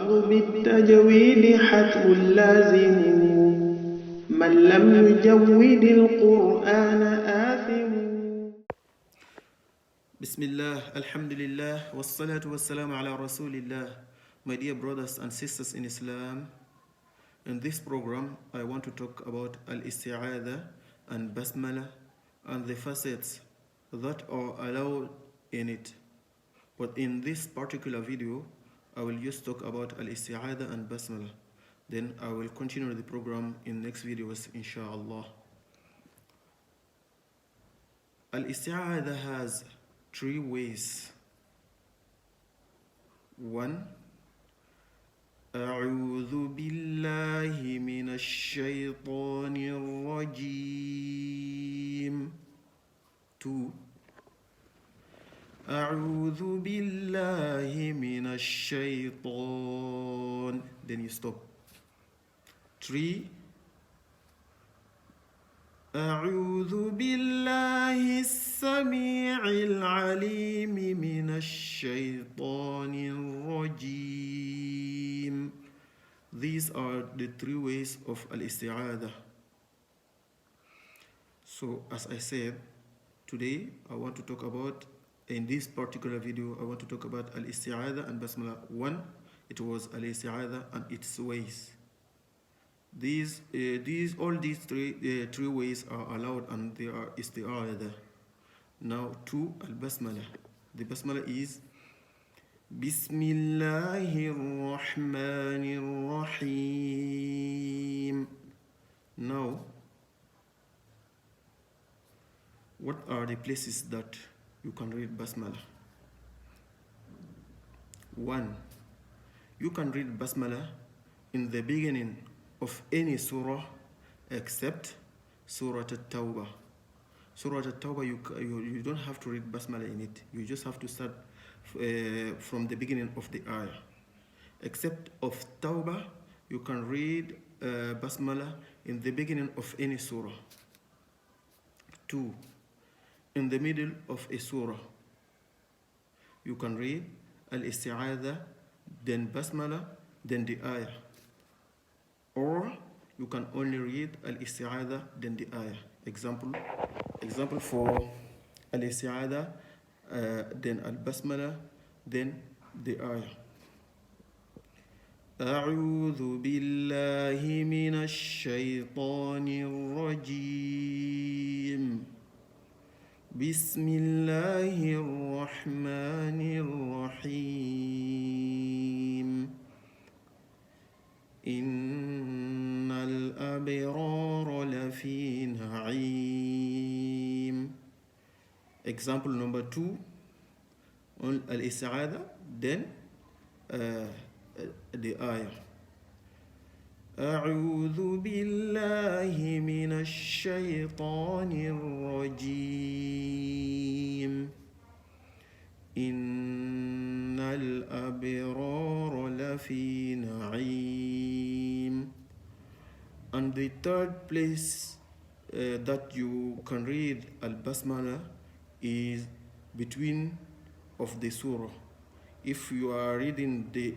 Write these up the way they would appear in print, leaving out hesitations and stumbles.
والأخذ بالتجويد حتم لازم من لم يجود القرآن آثم. Bismillah, Alhamdulillah, wassalatu wassalamu ala Rasulillah. My dear brothers and sisters in Islam, in this program I want to talk about Al-Esteâdhah and Basmala and the facets that are allowed in it. But in this particular video, I will just talk about Al-Esteâdhah and Basmala. Then I will continue the program in next videos, inshallah. Al-Esteâdhah has 3 ways. 1. أعوذ بالله من الشيطان الرجيم. 2. أعوذ بالله من الشيطان. Then you stop. 3. أعوذ بالله السميع العليم من الشيطان الرجيم. These are the 3 ways of Al-Esteâdhah. So as I said, today I want to talk about, in this particular video, I want to talk about Al-Esteâdhah and Basmala. 1, it was Al-Esteâdhah and its ways. All these three ways are allowed, and they are Esteâdhah. Now 2, Al-Basmala. The Basmala is Bismillahir-Rahmanir-Rahim. Now, what are the places that you can read Basmala? 1. You can read Basmala in the beginning of any surah except Surah At-Tawbah. Surah At-Tawbah, you don't have to read Basmala in it. You just have to start from the beginning of the ayah. Except of Tawbah, you can read Basmala in the beginning of any surah. 2. In the middle of a surah, you can read Al-Esteâdhah, then Basmala, then the ayah. Or you can only read Al-Esteâdhah, then the ayah. Example for Al-Esteâdhah, then Al-Basmala, then the ayah. أعوذ بالله من الشيطان الرجيم. بسم الله الرحمن الرحيم. إن الأبرار لفي نعيم. Example number 2, Al-Esteâdhah, then the ayah. أعوذ بالله من الشيطان الرجيم. إن الأبرار لفي نعيم. And the 3rd place that you can read Al-Basmala is between of the surah. If you are reading the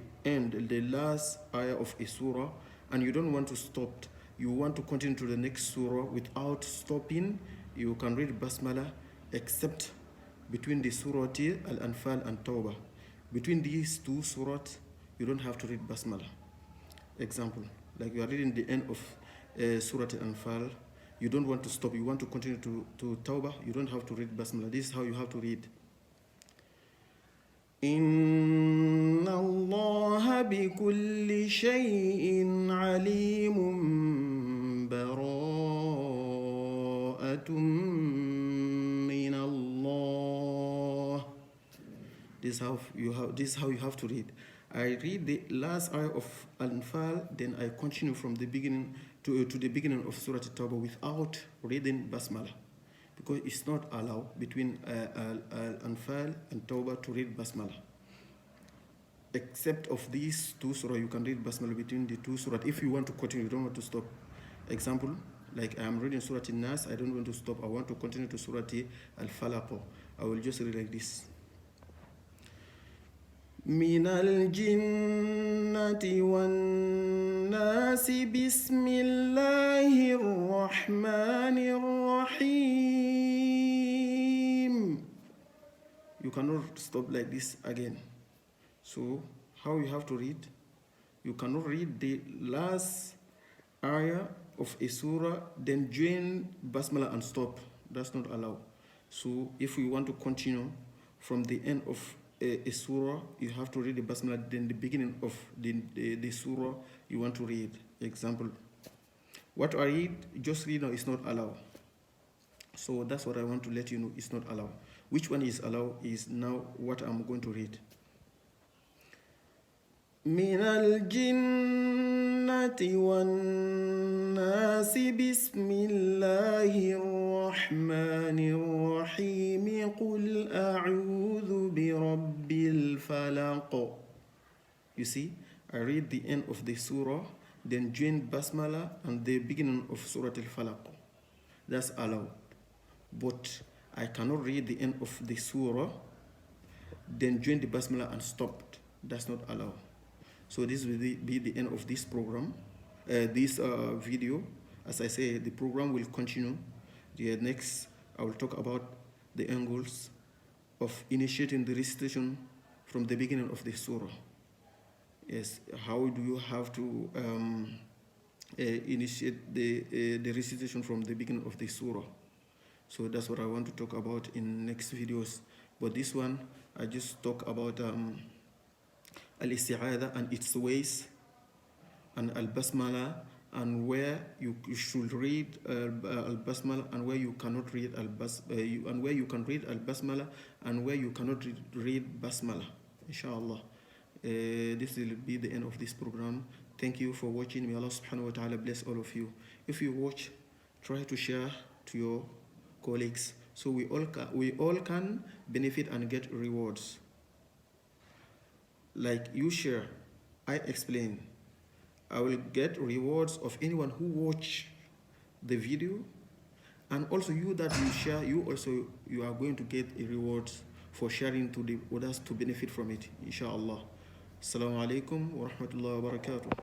last ayah of a surah, and you don't want to stop, you want to continue to the next surah without stopping, you can read Basmala except between the surah Al-Anfal and Tawbah. Between these 2 surahs, you don't have to read Basmala. Example, like you are reading the end of Surah Al-Anfal, you don't want to stop, you want to continue to Tawbah, you don't have to read Basmala. This is how you have to read. إن الله بكل شيء عليم براءة من الله. This is how you have to read. I read the last ayah of Al-Anfal, then I continue from the beginning to the beginning of Surah At-Tawbah without reading Basmala, because it's not allowed between Al-Anfal and Tawbah to read Basmala. Except of these 2 surah, you can read Basmala between the 2 surah. If you want to continue, you don't want to stop. Example, like I am reading Surah An-Nas, I don't want to stop, I want to continue to Surah Al-Falaq. I will just read like this. من الجنة والناس بسم الله الرحمن الرحيم. You cannot stop like this again. So how you have to read? You cannot read the last ayah of a surah, then join basmala and stop. That's not allowed. So if we want to continue from the end of a surah, you have to read the basmala, then the beginning of the surah you want to read. Example, what I read, just read now, is not allowed. So that's what I want to let you know, it's not allowed. Which one is allowed is now what I'm going to read. من الجنة والناس بسم الله الرحمن الرحيم قل أعوذ برب الفلق. You see, I read the end of the surah, then join basmala and the beginning of Surah Al-Falaq. That's allowed. But I cannot read the end of the surah, then join the basmala and stop. That's not allowed. So this will be the end of this program, this video. As I say, the program will continue. The next, I will talk about the angles of initiating the recitation from the beginning of the surah. Yes, how do you have to initiate the recitation from the beginning of the surah? So that's what I want to talk about in next videos. But this one, I just talk about Al-Esteâdhah and its ways, and Al-Basmala, and where you should read Al-Basmala, and where you cannot read Al-Basmala, and where you can read Al-Basmala, and where you cannot read Basmala. Inshallah. This will be the end of this program. Thank you for watching. May Allah subhanahu wa ta'ala bless all of you. If you watch, try to share to your colleagues, so we all can benefit and get rewards. Like you share, I explain, I will get rewards of anyone who watch the video, and also you that you share, you are going to get a reward for sharing to the others to benefit from it, inshallah. Assalamu alaikum wa rahmatullahi wa barakatuh.